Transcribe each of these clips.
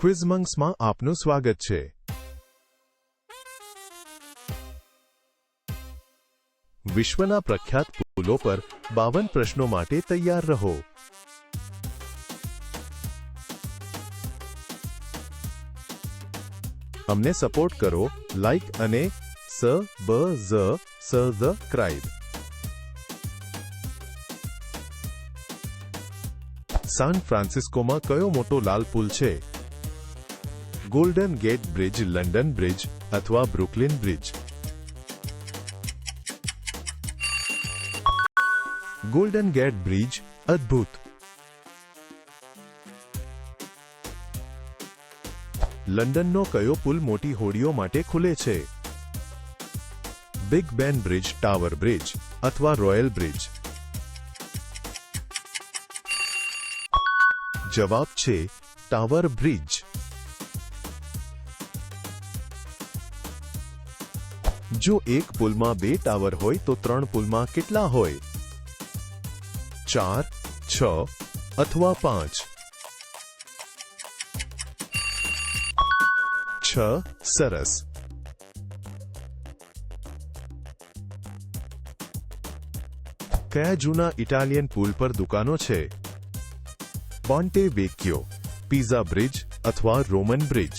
ક્વિઝમંક્સમાં આપનું સ્વાગત છે। વિશ્વના પ્રખ્યાત પુલો પર 52 પ્રશ્નો માટે તૈયાર રહો। અમને સપોર્ટ કરો, લાઈક અને સબસ્ક્રાઇબ। સાન ફ્રાન્સિસ્કોમાં કયો મોટો લાલ પુલ છે? Golden Gate Bridge, London Bridge અથવા Brooklyn Bridge? Golden Gate Bridge અદ્ભુત। લંડનનો કયો પુલ મોટી હોડીઓ માટે ખુલે છે? બિગ બેન બ્રિજ, ટાવર બ્રિજ અથવા રોયલ બ્રિજ? જવાબ છે ટાવર બ્રિજ। જો એક પુલમાં 2 ટાવર હોય તો 3 પુલમાં કેટલા હોય? 4, 6 અથવા 5? 6 સરસ। કયા જૂના ઇટાલિયન પુલ પર દુકાનો છે? પોન્ટે વેક્યો, પિઝા બ્રિજ અથવા રોમન બ્રિજ?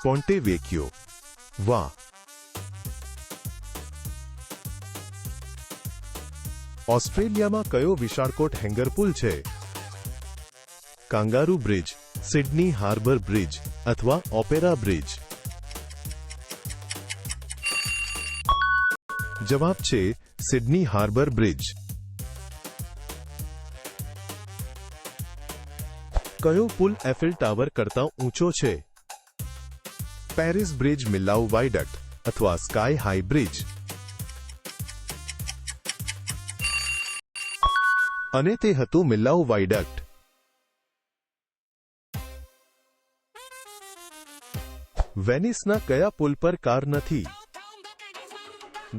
પોન્ટે વેક્યો। વાહ! ઓસ્ટ્રેલિયામાં કયો વિશાળકોટ હેંગર પુલ છે? Kangaroo bridge, Sydney harbour bridge અથવા ઓપેરા બ્રિજ? જવાબ છે સિડની હાર્બર બ્રિજ। કયો પુલ એફિલ ટાવર કરતાં ઊંચો છે? પેરિસ બ્રિજ, મિલાઉ વાયડક્ટ અથવા સ્કાય હાઈ બ્રિજ? અને તે હતું મિલાઉ વાયડક્ટ। વેનિસના કયા પુલ પર કાર નથી?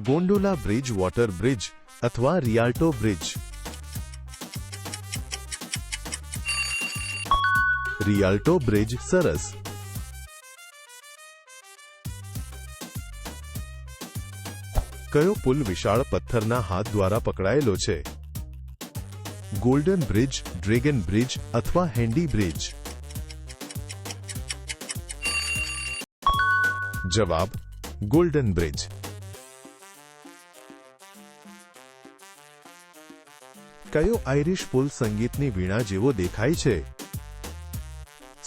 ગોંડોલા બ્રિજ, વોટર બ્રિજ અથવા રિયાલ્ટો બ્રિજ? રિયાલ્ટો બ્રિજ સરસ। કયો પુલ વિશાળ પથ્થરના હાથ દ્વારા પકડાયેલો છે? ગોલ્ડન બ્રિજ, ડ્રેગન બ્રિજ અથવા હેન્ડી બ્રિજ? જવાબ ગોલ્ડન બ્રિજ। કયો આઇરિશ પુલ સંગીતની વીણા જેવો દેખાય છે?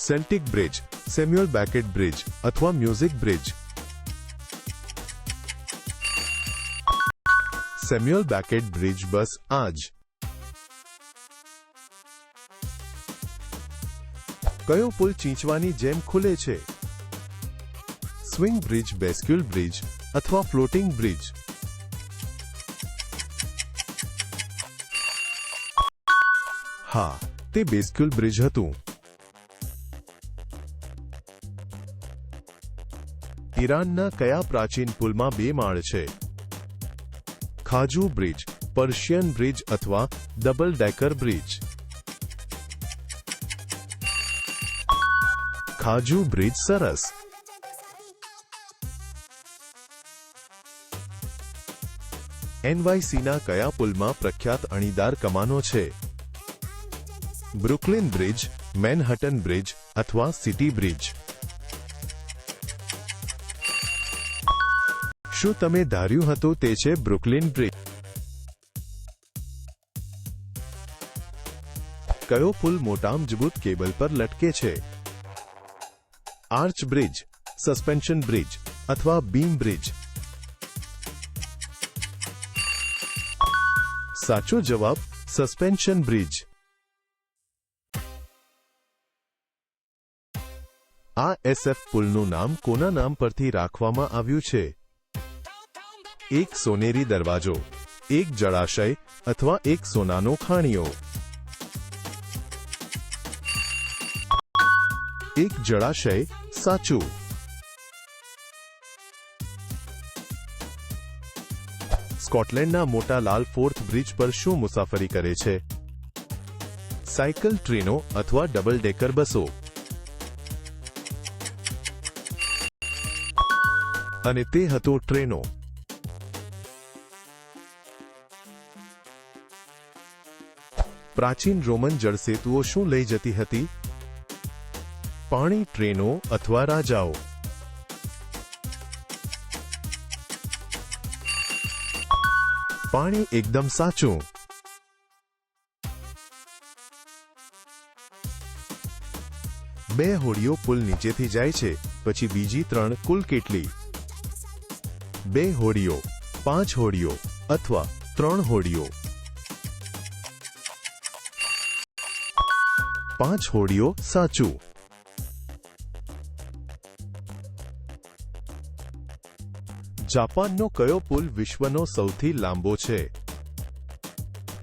Celtic bridge, Samuel Beckett bridge અથવા music bridge? Samuel Beckett bridge બસ આ જ। કયો પુલ ચીંચવાની જેમ ખુલે છે? સ્વિંગ બ્રિજ, બેસ્ક્યુલ બ્રિજ અથવા ફ્લોટિંગ બ્રિજ? હા, તે બેસ્ક્યુલ બ્રિજ હતું। ઈરાનના કયા પ્રાચીન પુલમાં 2 માળ છે? ખાજુ બ્રિજ, પર્શિયન બ્રિજ અથવા ડબલ ડેકર બ્રિજ? ખાજુ બ્રિજ સરસ। NYCના કયા પુલમાં પ્રખ્યાત અણીદાર કમાનો છે? બ્રુકલિન બ્રિજ, મેનહટન બ્રિજ અથવા સિટી બ્રિજ? શું તમે ધાર્યું હતું તે છે બ્રુકલિન બ્રિજ? કયો પુલ મોટા મજબૂત કેબલ પર લટકે છે? આર્ચ બ્રિજ, સસ્પેન્શન બ્રિજ અથવા બીમ બ્રિજ? સાચો જવાબ સસ્પેન્શન બ્રિજ। આ SF પુલનું નામ કોના નામ પરથી રાખવામાં આવ્યું છે? એક સોનેરી દરવાજો, એક જળાશય અથવા એક સોનાનો ખાણિયો? એક જળાશય સાચું। સ્કોટલેન્ડના મોટા લાલ ફોર્થ બ્રિજ પર શું મુસાફરી કરે છે? સાયકલ ટ્રેનો અથવા ડબલ ડેકર બસો. અને તે હતો ટ્રેનો. પ્રાચીન રોમન જળસેતુઓ શું લઈ જતી હતી? પાણી, ટ્રેનો અથવા રાજાઓ. પાણી એકદમ સાચું. બે હોડીઓ પુલ નીચેથી જાય છે, પછી બીજી 3 કુલ કેટલી? 2 હોડીઓ, 5 હોડીઓ અથવા 3 હોડીઓ? 5 હોડીઓ સાચું. જાપાનનો કયો પુલ વિશ્વનો સૌથી લાંબો છે?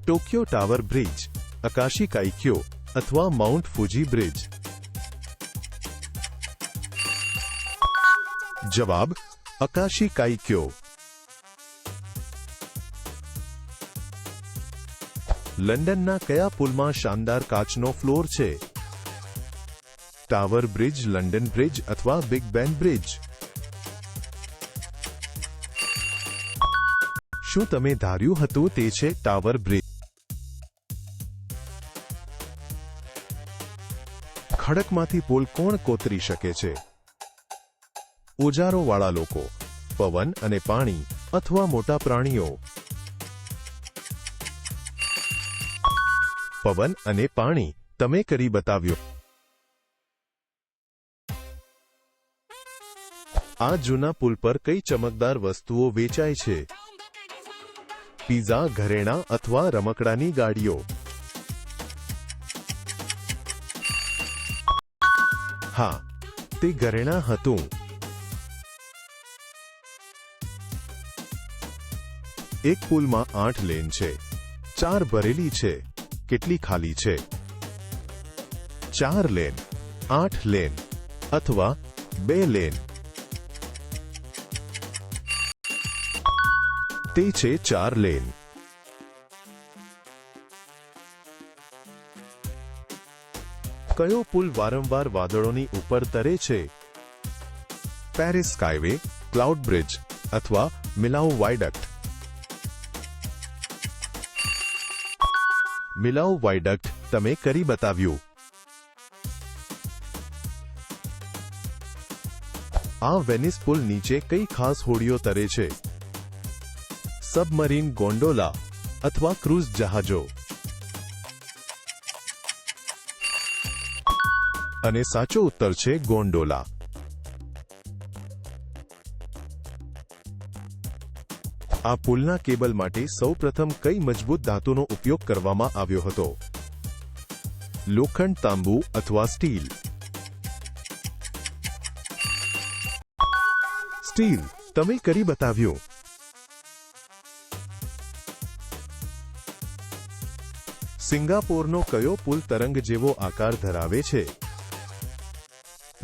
ટોક્યો ટાવર બ્રિજ, આકાશી કાઈક્યો અથવા માઉન્ટ ફુજી બ્રિજ? જવાબ આકાશી કાઈક્યો. લંડનના કયા પુલમાં શાનદાર કાચનો ફ્લોર છે? ટાવર બ્રિજ, લંડન બ્રિજ અથવા બિગ બેન બ્રિજ? શું તમે ધાર્યું હતું તે છે ટાવર બ્રિજ? ખડકમાંથી પુલ કોણ કોતરી શકે છે? ઓજારોવાળા લોકો, પવન અને પાણી અથવા મોટા પ્રાણીઓ? પવન અને પાણી. તમે કરી બતાવ્યો. આ જૂના પુલ પર કઈ ચમકદાર વસ્તુઓ વેચાય છે? પિઝા, ઘરેણાં અથવા રમકડાની ગાડીઓ? હા, તે ઘરેણાં હતું. એક પુલમાં 8 લેન છે. 4 ભરેલી છે. કેટલી ખાલી છે? 4 લેન, 8 લેન અથવા 2 લેન? તે છે 4 લેન. કયો પુલ વારંવાર વાદળોની ઉપર તરે છે? પેરિસ સ્કાયવે, ક્લાઉડ બ્રિજ અથવા મિલાઉ વાયડક્ટ? મિલાઉ વાયડક્ટ. તમે કરી બતાવ્યું. આ વેનિસ પુલ નીચે કઈ ખાસ હોડીઓ તરે છે? સબમરીન, ગોન્ડોલા અથવા ક્રૂઝ જહાજો? અને સાચો ઉત્તર છે ગોન્ડોલા. આ પુલના કેબલ માટે સૌપ્રથમ કઈ મજબૂત ધાતુનો ઉપયોગ કરવામાં આવ્યો હતો? લોખંડ, તાંબુ અથવા સ્ટીલ? સ્ટીલ. તમે કરી બતાવ્યું. સિંગાપોરનો કયો પુલ તરંગ જેવો આકાર ધરાવે છે?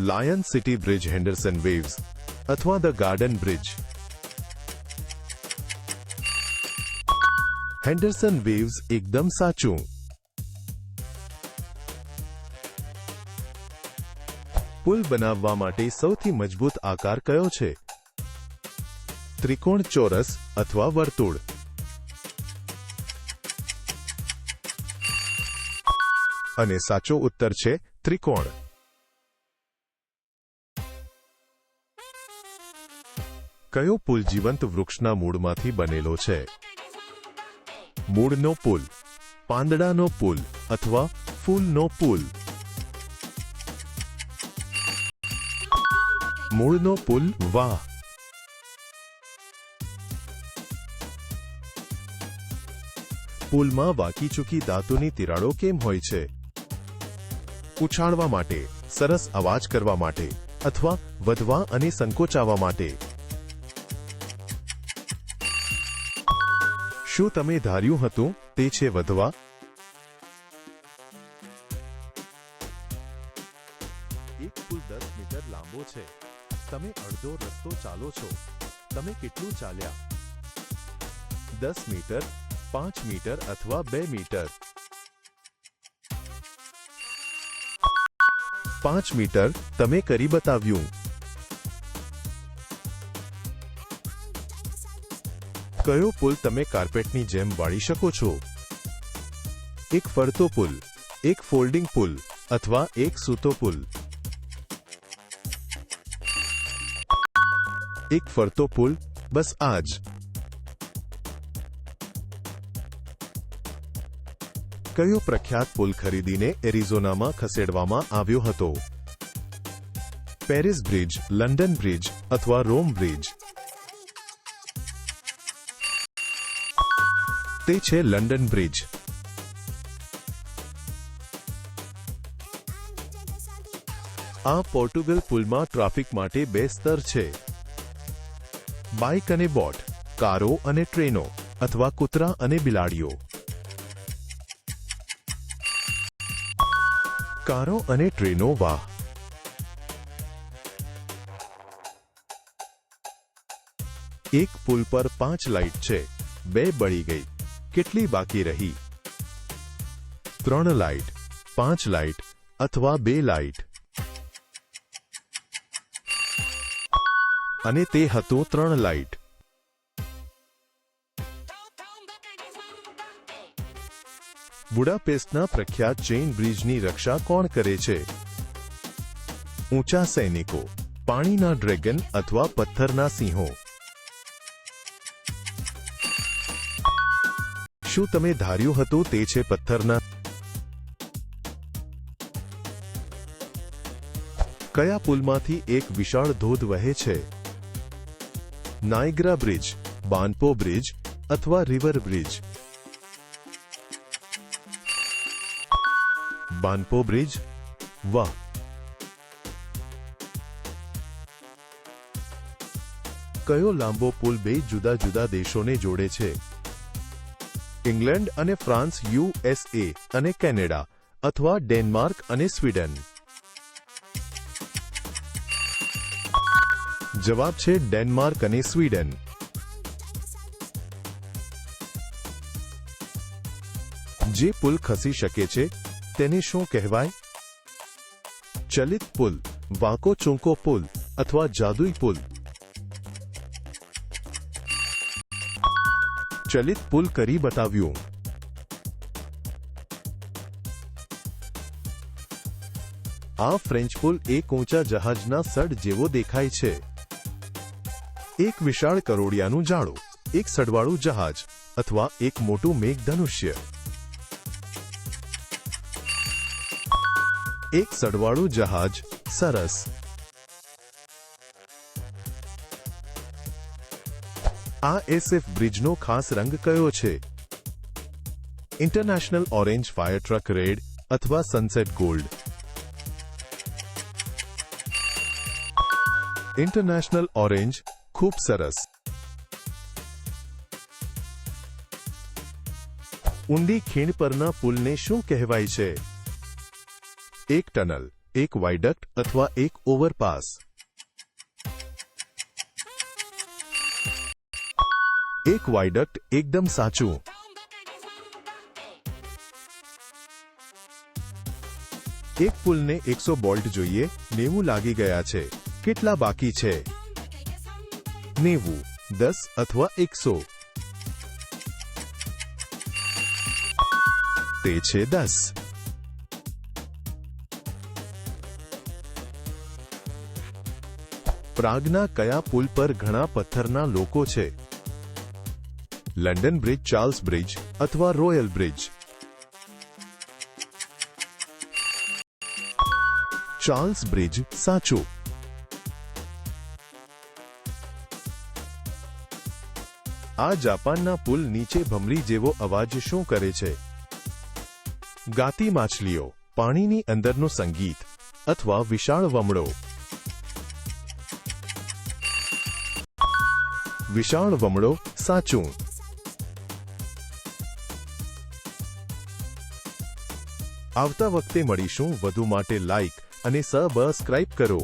Lion City bridge, Henderson Waves અથવા the garden bridge? Henderson Waves એકદમ સાચું. પુલ બનાવવા માટે સૌથી મજબૂત આકાર કયો છે? ત્રિકોણ, ચોરસ અથવા વર્તુળ? અને સાચો ઉત્તર છે ત્રિકોણ. કયો પુલ જીવંત વૃક્ષના મૂળમાંથી બનેલો છે? મૂળનો પુલ, પાંદડાનો પુલ અથવા ફૂલનો પુલ? મૂળનો પુલ. વાહ. પુલમાં વાકીચૂકી ધાતુની તિરાડો કેમ હોય છે? ઉછાળવા માટે, સરસ અવાજ કરવા માટે અથવા વધવા અને સંકોચાવા માટે? શું તમે ધાર્યું હતું તે છે વધવા? એક પુલ 10 મીટર લાંબો છે. તમે અડધો રસ્તો ચાલો છો. તમે કેટલું ચાલ્યા? 10 મીટર, 5 મીટર અથવા 2 મીટર? 5 મીટર તમે કરી બતાવ્યું. કયો પુલ તમે કાર્પેટની જેમ વાળી શકો છો? એક ફરતો પુલ, એક ફોલ્ડિંગ પુલ અથવા એક સૂતો પુલ? એક ફરતો પુલ, બસ આ જ. કયો પ્રખ્યાત પુલ ખરીદીને એરિઝોનામાં ખસેડવામાં આવ્યો હતો? પેરિસ બ્રિજ, લંડન બ્રિજ અથવા રોમ બ્રિજ? તે છે લંડન બ્રિજ. આ પોર્ટુગલ પુલમાં ટ્રાફિક માટે 2 સ્તર છે. બાઇક અને બોટ, કારો અને ટ્રેનો અથવા કૂતરા અને બિલાડીઓ? કારો અને ટ્રેનો. વાહ. એક પુલ પર 5 લાઇટ છે, 2 બળી ગઈ. કેટલી બાકી રહી? 3 લાઇટ, 5 લાઇટ અથવા 2 લાઇટ? અને તે હતું 3 લાઇટ. બુડાપેસ્ટના પ્રખ્યાત ચેઇન બ્રિજની રક્ષા કોણ કરે છે? ઊંચા સૈનિકો, પાણીના ડ્રેગન અથવા પથ્થરના સિંહો? શું તમે ધાર્યું હતું તે છે પથ્થરના? કયા પુલમાંથી એક વિશાળ ધોધ વહે છે? નાયગ્રા બ્રિજ, બાનપો બ્રિજ અથવા રિવર બ્રિજ? બાનપો બ્રિજ. વાહ. કયો લાંબો પુલ 2 જુદા જુદા દેશોને જોડે છે? ઇંગ્લેન્ડ અને ફ્રાન્સ, USA અને કેનેડા અથવા ડેનમાર્ક અને સ્વીડન? જવાબ છે ડેનમાર્ક અને સ્વીડન. જે પુલ ખસી શકે છે તેને શું કહેવાય? ચલિત પુલ, વાંકો ચૂંકો પુલ અથવા જાદુઈ પુલ? ચલિત પુલ કરી બતાવ્યું. આ ફ્રેન્ચ પુલ એક ઊંચા જહાજના સડ જેવો દેખાય છે. એક વિશાળ કરોડિયાનું જાળું, એક સડવાળું જહાજ અથવા એક મોટું મેઘધનુષ્ય? એક સડવાળું જહાજ. સરસ. આ SF બ્રિજનો ખાસ રંગ કયો છે? International orange, fire truck red અથવા સનસેટ ગોલ્ડ? International orange. ખૂબ સરસ. ઊંડી ખીણ પરના પુલને શું કહેવાય છે? એક ટનલ, એક વાયડક્ટ અથવા એક ઓવરપાસ? એક વાયડક્ટ. એકદમ સાચું. એક પુલને 100 બોલ્ટ જોઈએ, 90 લાગી ગયા છે. કેટલા બાકી છે? 90, 10 અથવા 100? તે છે 10. પ્રાગના કયા પુલ પર ઘણા પથ્થરના લોકો છે? લંડન બ્રિજ, ચાર્લ્સ બ્રિજ અથવા રોયલ બ્રિજ? Charles bridge. સાચું. આ જાપાનના પુલ નીચે ભમરી જેવો અવાજ શું કરે છે? ગાતી માછલીઓ, પાણીની અંદરનું સંગીત અથવા વિશાળ વમળો? વિશાળ વમળો. સાચું. આવતા વખતે મળીશું. વધુ માટે લાઈક અને સબસ્ક્રાઇબ કરો.